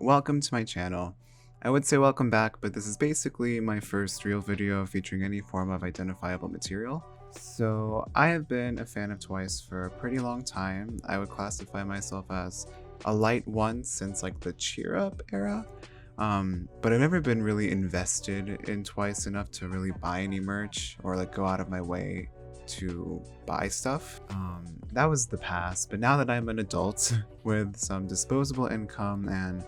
welcome to my channel. I would say welcome back, but this is basically my first real video featuring any form of identifiable material. So I have been a fan of Twice for a pretty long time. I would classify myself as a light one since like the Cheer Up era. But I've never been really invested in Twice enough to really buy any merch or like go out of my way to buy stuff. That was the past, but now that I'm an adult with some disposable income and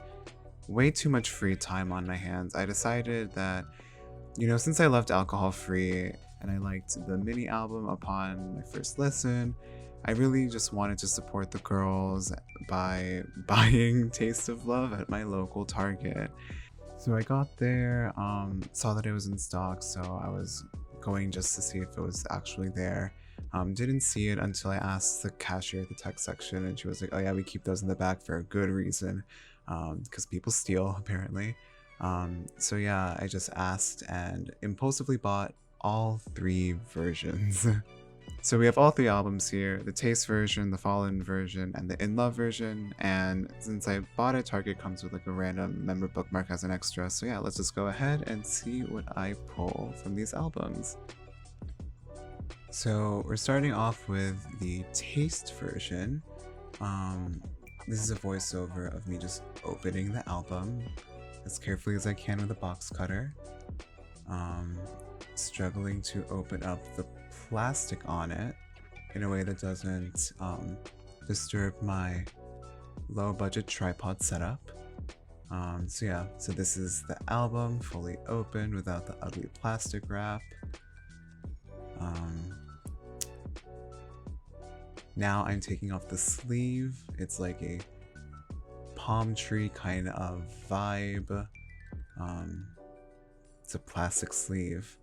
way too much free time on my hands, I decided that, since I loved alcohol free and I liked the mini album upon my first listen, I really just wanted to support the girls by buying Taste of Love at my local Target. So I got there, saw that it was in stock, so I was going just to see if it was actually there. Didn't see it until I asked the cashier at the tech section, and she was like, oh yeah, we keep those in the back for a good reason, because people steal apparently. So yeah, I just asked and impulsively bought all 3 versions. So we have all 3 albums here, the Taste version, the Fallen version, and the In Love version, and since I bought it, Target comes with like a random member bookmark as an extra, so yeah, let's just go ahead and see what I pull from these albums. So we're starting off with the Taste version. This is a voiceover of me just opening the album as carefully as I can with a box cutter. Struggling to open up the plastic on it in a way that doesn't disturb my low budget tripod setup. So yeah, so this is the album fully open without the ugly plastic wrap. Now I'm taking off the sleeve. It's like a palm tree kind of vibe. It's a plastic sleeve.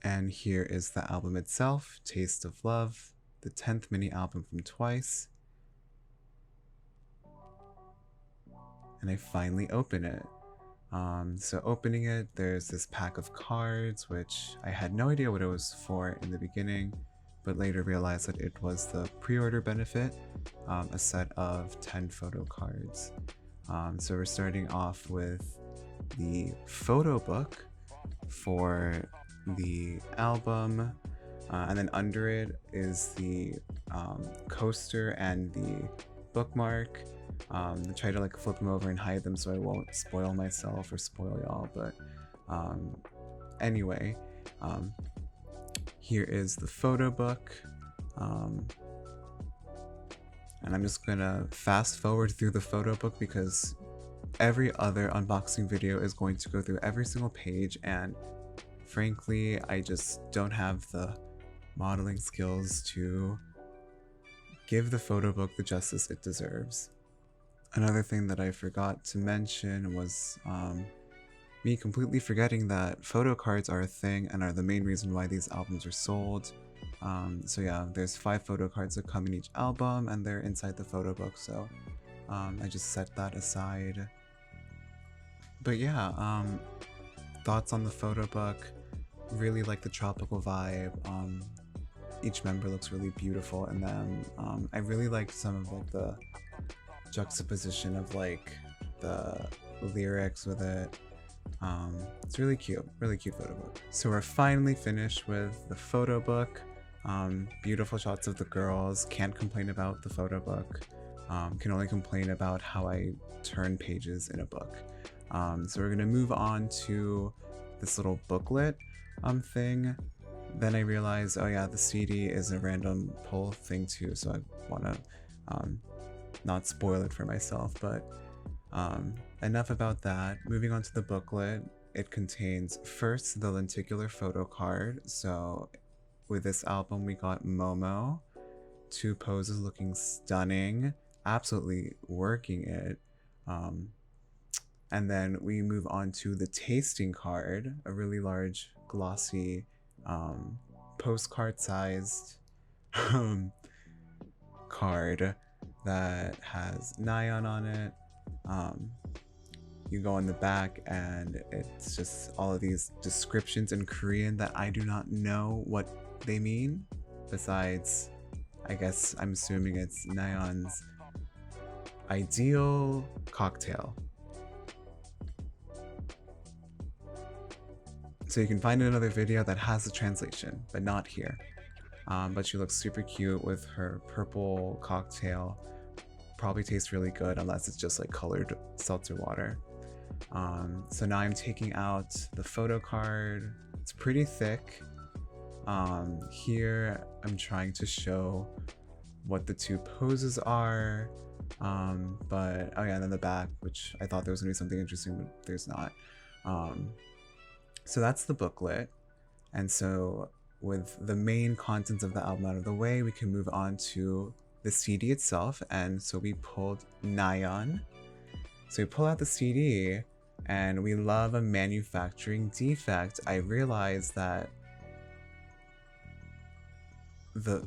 And here is the album itself, Taste of Love, the 10th mini album from Twice. And I finally open it. So opening it, there's this pack of cards, which I had no idea what it was for in the beginning, but later realized that it was the pre-order benefit, a set of 10 photo cards. So we're starting off with the photo book for the album, and then under it is the coaster and the bookmark. I try to like flip them over and hide them so I won't spoil myself or spoil y'all, but anyway, here is the photo book, and I'm just gonna fast forward through the photo book because every other unboxing video is going to go through every single page, and frankly, I just don't have the modeling skills to give the photo book the justice it deserves. Another thing that I forgot to mention was me completely forgetting that photo cards are a thing and are the main reason why these albums are sold. So yeah, there's 5 photo cards that come in each album and they're inside the photo book, so I just set that aside. But yeah, thoughts on the photo book. Really like the tropical vibe. Each member looks really beautiful in them. I really liked some of like the juxtaposition of like the lyrics with it. It's really cute photo book. So we're finally finished with the photo book. Beautiful shots of the girls. Can't complain about the photo book. Can only complain about how I turn pages in a book. So we're gonna move on to this little booklet thing. Then I realized, oh yeah, the CD is a random pull thing too, so I wanna not spoil it for myself, but enough about that. Moving on to the booklet, it contains first the lenticular photo card. So with this album we got Momo, 2 poses looking stunning, absolutely working it. And then we move on to the tasting card, a really large glossy postcard sized card that has Nyan on it. You go on the back and it's just all of these descriptions in Korean that I do not know what they mean. besides, I guess I'm assuming it's Nayeon's ideal cocktail. So you can find another video that has the translation, but not here. But she looks super cute with her purple cocktail. Probably tastes really good unless it's just like colored seltzer water. So now I'm taking out the photo card. It's pretty thick. Here I'm trying to show what the two poses are. But oh yeah, and then the back, which I thought there was gonna be something interesting, but there's not. So that's the booklet. And so with the main contents of the album out of the way, we can move on to the CD itself. And so we pulled Nayeon. So we pull out the CD, and we love a manufacturing defect. I realized that the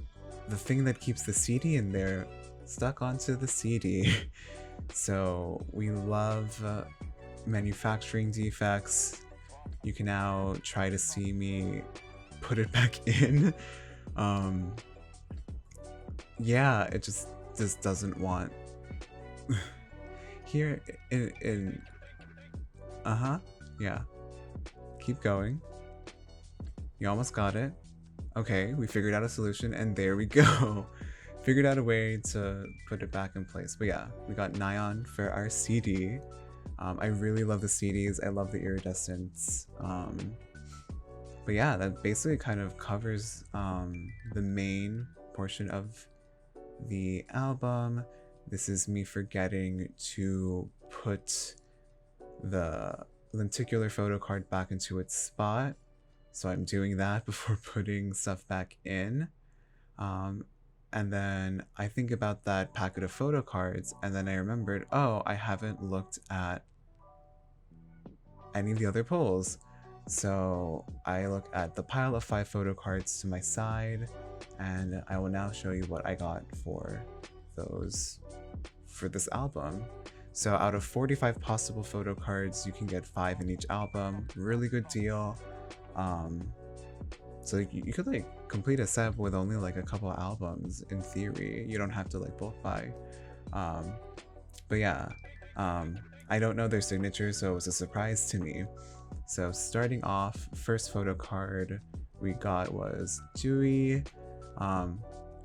thing that keeps the CD in there stuck onto the CD. So we love manufacturing defects. You can now try to see me put it back in. Yeah, it just doesn't want. Here in yeah, keep going. You almost got it. Okay, we figured out a solution, and there we go. Figured out a way to put it back in place. But yeah, we got Nayeon for our CD. I really love the CDs. I love the iridescence. But yeah, that basically kind of covers the main portion of the album. This is me forgetting to put the lenticular photo card back into its spot. So I'm doing that before putting stuff back in. And then I think about that packet of photo cards, and then I remembered, oh, I haven't looked at any of the other polls. So I look at the pile of 5 photo cards to my side, and I will now show you what I got for this album. So out of 45 possible photo cards, you can get 5 in each album. Really good deal. So you could like complete a set with only like a couple albums in theory. You don't have to like bulk buy. But yeah, I don't know their signature, so it was a surprise to me. So starting off, first photo card we got was Jui.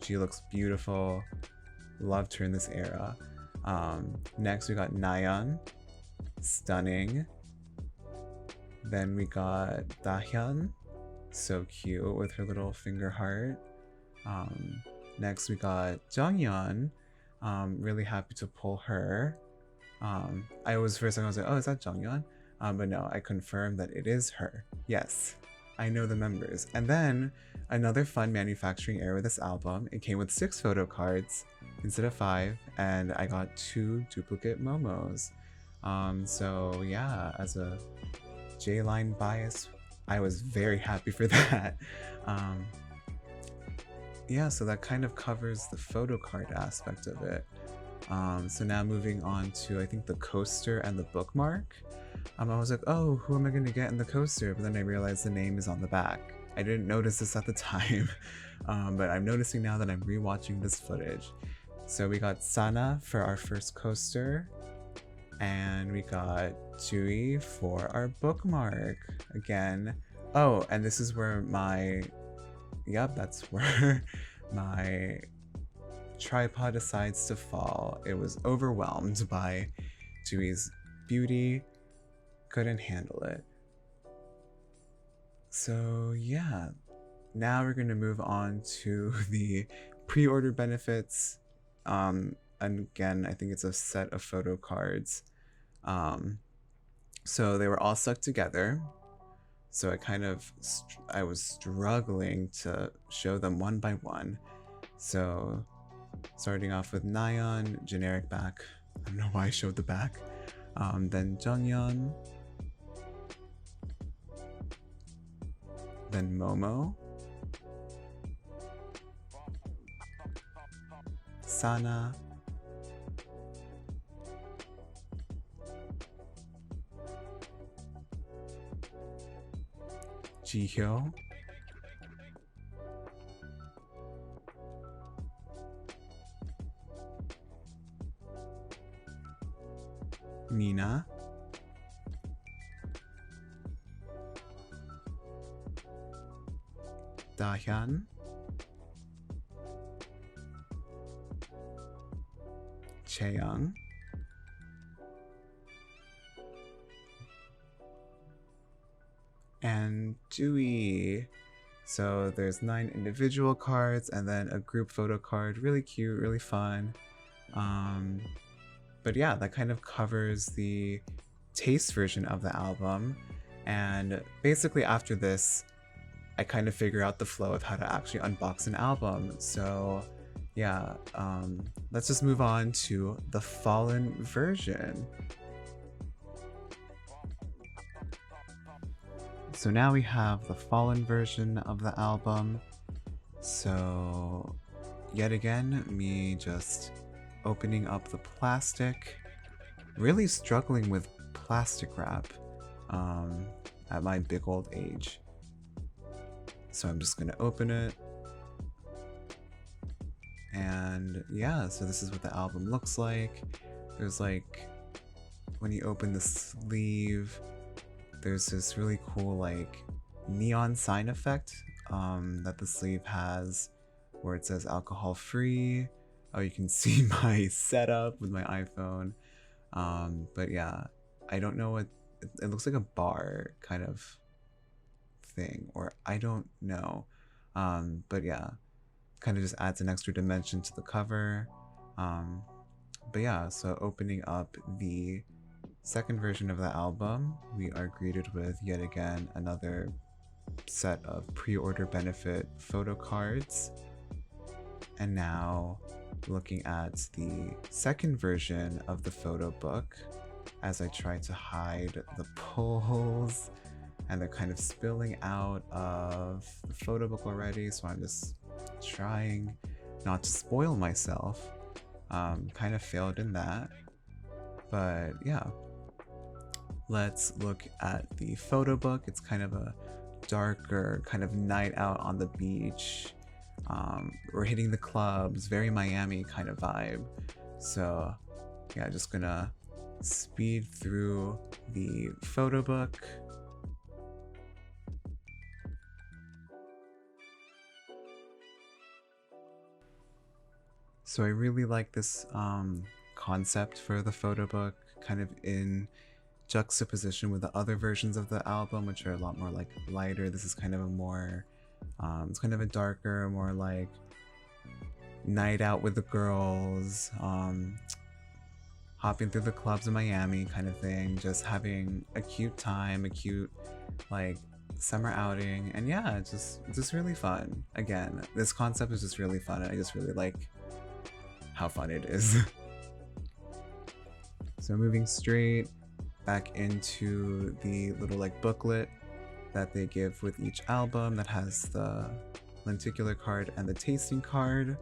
She looks beautiful. Loved her in this era. Next we got Nayeon. Stunning. Then we got Dahyun. So cute with her little finger heart. Next we got Jonghyun. Really happy to pull her. I was like, oh, is that Jonghyun? But no, I confirmed that it is her. Yes, I know the members. And then another fun manufacturing error with this album. It came with 6 photo cards instead of 5, and I got 2 duplicate momos. So yeah, as a J-line bias, I was very happy for that. Yeah, so that kind of covers the photo card aspect of it. So now moving on to, I think, the coaster and the bookmark. I was like, oh, who am I going to get in the coaster? But then I realized the name is on the back. I didn't notice this at the time, but I'm noticing now that I'm rewatching this footage. So we got Sana for our first coaster, and we got Jui for our bookmark again. Oh, and this is where that's where my tripod decides to fall. It was overwhelmed by Jui's beauty, couldn't handle it. So yeah, now we're gonna move on to the pre-order benefits. And again, I think it's a set of photo cards. So they were all stuck together. So I was struggling to show them one by one. So starting off with Nayeon, generic back. I don't know why I showed the back. Then Jonghyun. Then Momo. Sana. Jihyo. Dahyun, Chaeyoung, and Dewey. So there's 9 individual cards and then a group photo card. Really cute, really fun. But yeah, that kind of covers the taste version of the album. And basically after this, I kind of figure out the flow of how to actually unbox an album. So yeah, let's just move on to the Fallen version. So now we have the Fallen version of the album. So yet again, me just opening up the plastic, really struggling with plastic wrap at my big old age. So I'm just gonna open it. And yeah, so this is what the album looks like. There's like, when you open the sleeve, there's this really cool like neon sign effect that the sleeve has where it says alcohol free. Oh, you can see my setup with my iPhone. But yeah, I don't know what, it looks like a bar kind of thing, or I don't know. But yeah, kind of just adds an extra dimension to the cover. But yeah, so opening up the second version of the album, we are greeted with yet again another set of pre-order benefit photo cards. And now looking at the second version of the photo book, as I try to hide the pulls, and they're kind of spilling out of the photo book already, so I'm just trying not to spoil myself. Kind of failed in that, but yeah. Let's look at the photo book. It's kind of a darker kind of night out on the beach. We're hitting the clubs, very Miami kind of vibe. So yeah, just gonna speed through the photo book. So I really like this concept for the photo book, kind of in juxtaposition with the other versions of the album, which are a lot more like lighter. This is kind of a more, it's kind of a darker, more like night out with the girls, hopping through the clubs in Miami kind of thing, just having a cute time, a cute like summer outing. And yeah, it's just really fun. Again, this concept is just really fun, and I just really like how fun it is. So moving straight back into the little like booklet that they give with each album that has the lenticular card and the tasting card.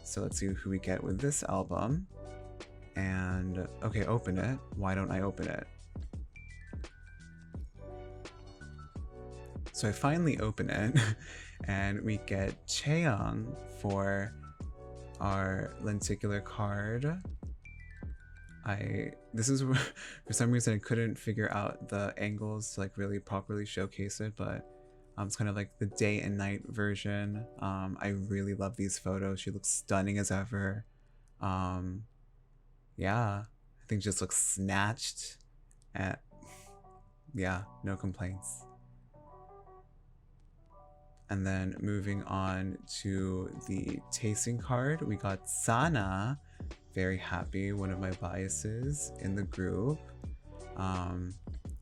So let's see who we get with this album. And okay, open it. Why don't I open it? So I finally open it and we get Chaeyoung for our lenticular card. This is for some reason I couldn't figure out the angles to like really properly showcase it, but it's kind of like the day and night version. I really love these photos. She looks stunning as ever. Yeah, I think just looks snatched. And yeah, no complaints. And then moving on to the tasting card, we got Sana. Very happy, one of my biases in the group.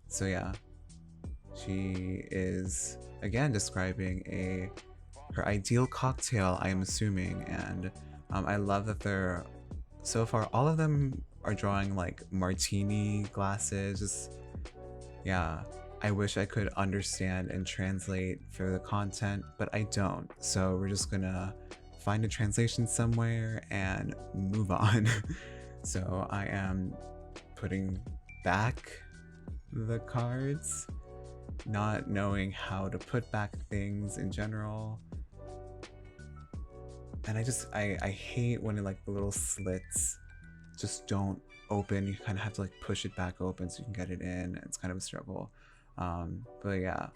So yeah, she is again describing her ideal cocktail, I am assuming, and I love that they're, so far all of them are drawing like martini glasses. Just yeah, I wish I could understand and translate for the content, but I don't. So we're just gonna find a translation somewhere and move on. So I am putting back the cards, not knowing how to put back things in general. And I hate when it, like the little slits just don't open. You kind of have to like push it back open so you can get it in. It's kind of a struggle. But yeah,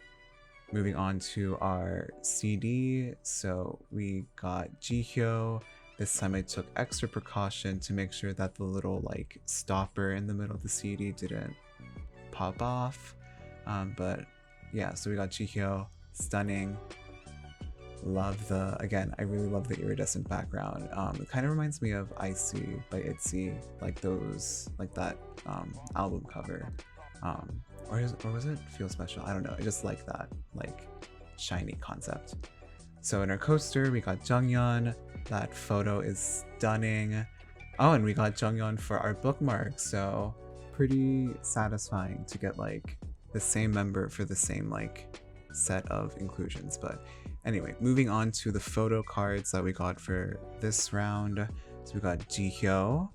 Moving on to our CD, so we got Jihyo. This time I took extra precaution to make sure that the little like stopper in the middle of the CD didn't pop off. But yeah, so we got Jihyo, stunning. Love the, again, I really love the iridescent background. It kind of reminds me of Icy by ITZY, like those, like that album cover. Or was it Feel Special? I don't know. I just like that, like, shiny concept. So in our coaster, we got Jungyeon. That photo is stunning. Oh, and we got Jungyeon for our bookmark. So pretty satisfying to get like the same member for the same like set of inclusions. But anyway, moving on to the photo cards that we got for this round. So we got Jihyo.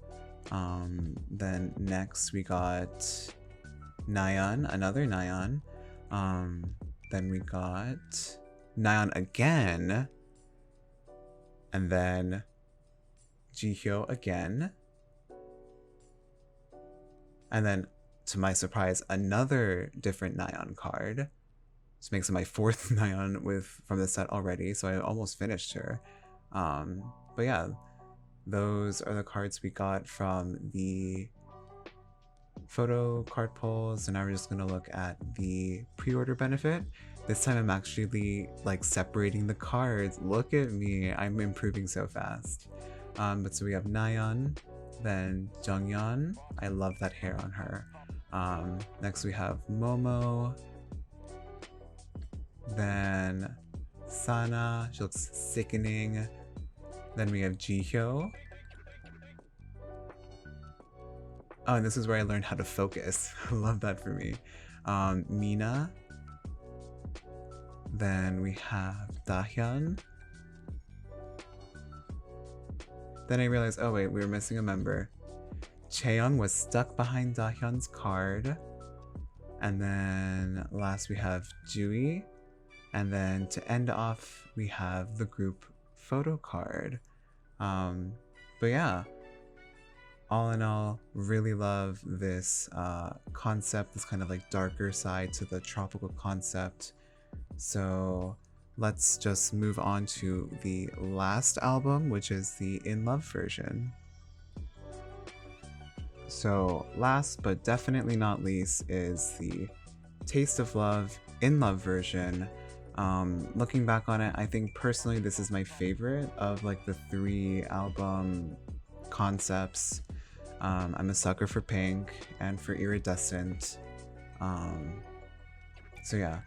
Then next we got Nayeon, another Nayeon. Then we got Nayeon again. And then Jihyo again. And then, to my surprise, another different Nayeon card. This makes it my fourth Nayeon from the set already, so I almost finished her. But yeah, those are the cards we got from the photo card pulls, and now we're just gonna look at the pre-order benefit. This time I'm actually like separating the cards. Look at me, I'm improving so fast. But so we have Nayeon, then Jungyeon. I love that hair on her. Next we have Momo, then Sana, she looks sickening. Then we have Jihyo. Oh, and this is where I learned how to focus. I love that for me. Mina. Then we have Dahyun. Then I realized, oh wait, we were missing a member. Chaeyoung was stuck behind Dahyun's card. And then last we have Jui. And then to end off, we have the group photo card. But yeah, all in all, really love this concept, this kind of like darker side to the tropical concept. So let's just move on to the last album, which is the In Love version. So last but definitely not least is the Taste of Love In Love version. Looking back on it, I think personally this is my favorite of like the 3 album concepts. I'm a sucker for pink and for iridescent. So yeah,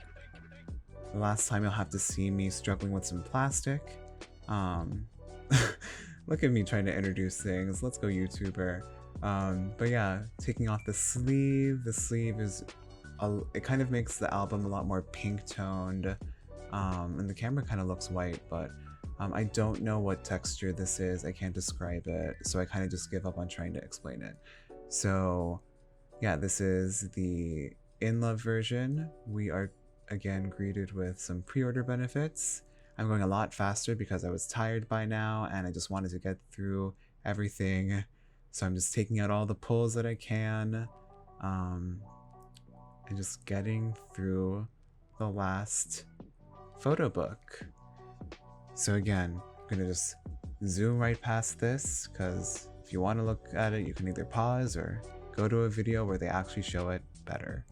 the last time you'll have to see me struggling with some plastic. Look at me trying to introduce things. Let's go YouTuber. But yeah, taking off the sleeve is it kind of makes the album a lot more pink toned. And the camera kind of looks white, but I don't know what texture this is. I can't describe it, so I kind of just give up on trying to explain it. So yeah, this is the In Love version. We are again greeted with some pre-order benefits. I'm going a lot faster because I was tired by now and I just wanted to get through everything. So I'm just taking out all the pulls that I can, and just getting through the last photo book. So again, I'm gonna just zoom right past this because if you want to look at it, you can either pause or go to a video where they actually show it better.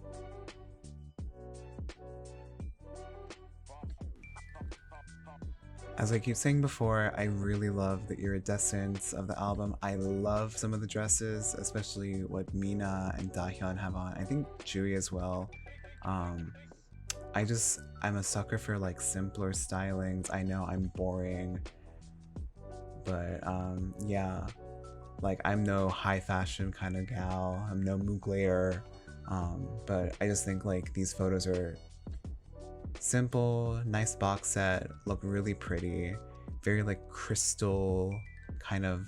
As I keep saying before, I really love the iridescence of the album. I love some of the dresses, especially what Mina and Dahyun have on. I think Jui as well. I'm a sucker for like simpler stylings. I know I'm boring, but yeah, like I'm no high fashion kind of gal. I'm no Mugler, but I just think like these photos are simple, nice box set, look really pretty, very like crystal kind of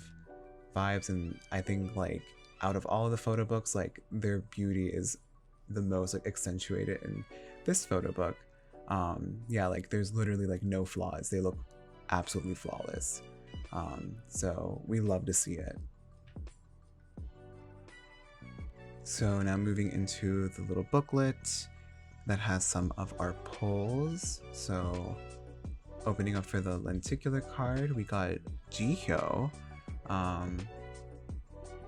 vibes, and I think like out of all of the photo books, like their beauty is the most like accentuated in this photo book. Yeah, like there's literally like no flaws. They look absolutely flawless. So we love to see it. So now moving into the little booklet. that has some of our pulls. So opening up for the lenticular card, we got Jihyo.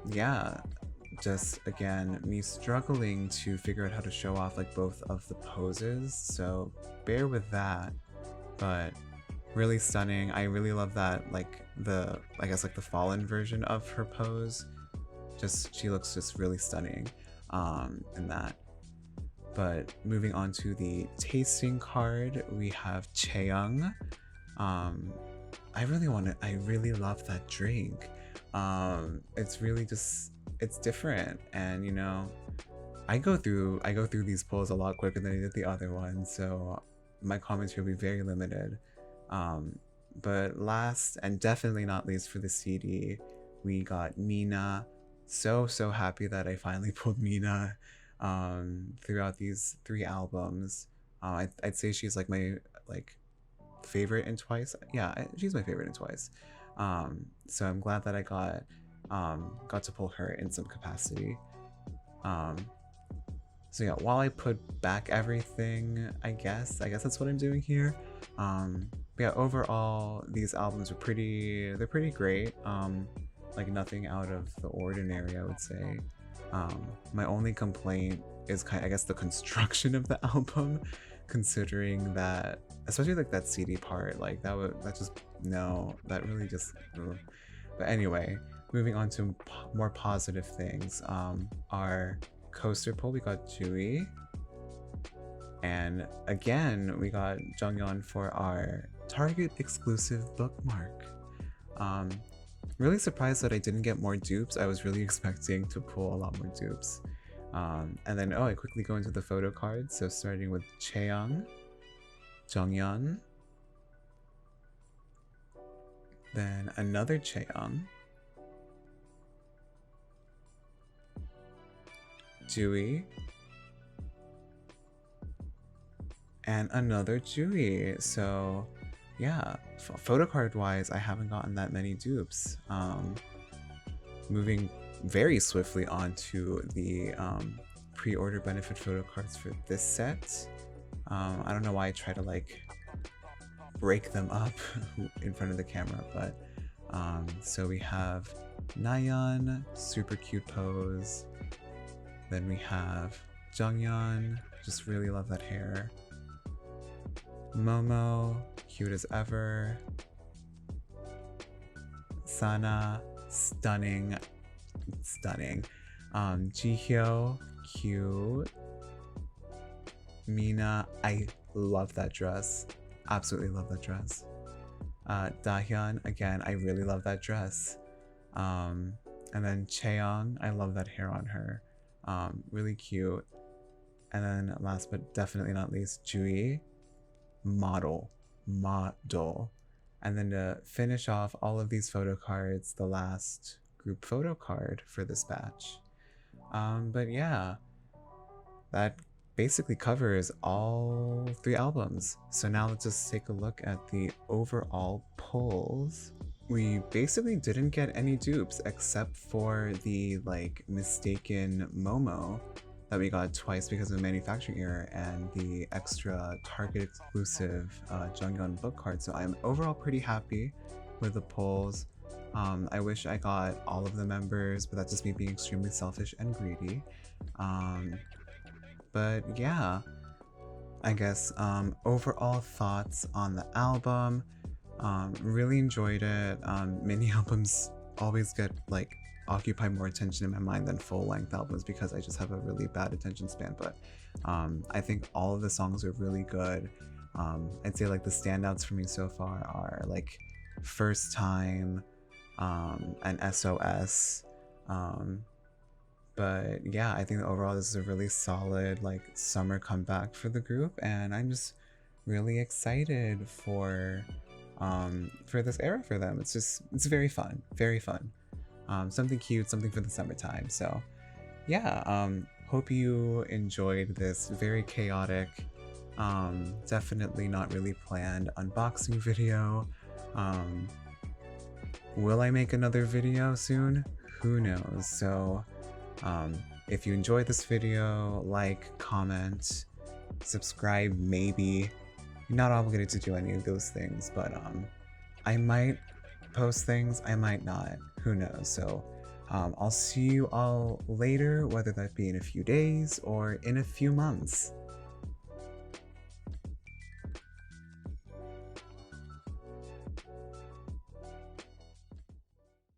Yeah, just again, me struggling to figure out how to show off like both of the poses, so bear with that. But really stunning. I really love that, like I guess like the fallen version of her pose. Just, she looks just really stunning in that. But moving on to the tasting card, we have Chaeyoung. I really love that drink. It's really just, it's different, and you know, I go through these polls a lot quicker than I did the other one, so my commentary will be very limited. But last and definitely not least for the CD, we got Mina. So happy that I finally pulled Mina throughout these 3 albums. I'd say she's like my favorite in Twice. Yeah, she's my favorite in Twice. So I'm glad that I got to pull her in some capacity. So yeah, while I put back everything, I guess that's what I'm doing here. But yeah, overall these albums are they're pretty great. Like nothing out of the ordinary, I would say. My only complaint is I guess the construction of the album, considering that, especially like that CD part, like that really just ugh. But anyway, moving on to more positive things. Our coaster pull, we got Jui, and again we got Jonghyun for our Target exclusive bookmark. Really surprised that I didn't get more dupes. I was really expecting to pull a lot more dupes. And then I quickly go into the photo cards. So starting with Chaeyoung, Jonghyun, then another Chaeyoung, Jui, and another Jui. So yeah, photo card wise, I haven't gotten that many dupes. Moving very swiftly on to the pre-order benefit photo cards for this set. I don't know why I try to like break them up in front of the camera, but so we have Nayeon, super cute pose. Then we have Jonghyun, just really love that hair. Momo, cute as ever. Sana, stunning. Jihyo, cute. Mina, I love that dress. Absolutely love that dress. Dahyun, again, I really love that dress. And then Chaeyoung, I love that hair on her. Really cute. And then last but definitely not least, Jui, model. And then to finish off all of these photo cards, the last group photo card for this batch. But yeah, that basically covers all 3 albums. So now let's just take a look at the overall pulls. We basically didn't get any dupes except for the like mistaken Momo that we got twice because of a manufacturing error, and the extra Target exclusive Jonghyun book card. So I'm overall pretty happy with the pulls. I wish I got all of the members, but that's just me being extremely selfish and greedy. But yeah, I guess overall thoughts on the album. Really enjoyed it. Mini albums always occupy more attention in my mind than full-length albums because I just have a really bad attention span, but I think all of the songs are really good. I'd say like the standouts for me so far are like First Time and SOS. But yeah, I think overall this is a really solid like summer comeback for the group, and I'm just really excited for this era for them. It's very fun, very fun. Something cute, something for the summertime. So yeah, hope you enjoyed this very chaotic, definitely not really planned unboxing video. Will I make another video soon? Who knows? So if you enjoyed this video, like, comment, subscribe maybe. You're not obligated to do any of those things, but I might post things, I might not, who knows. So I'll see you all later, whether that be in a few days or in a few months.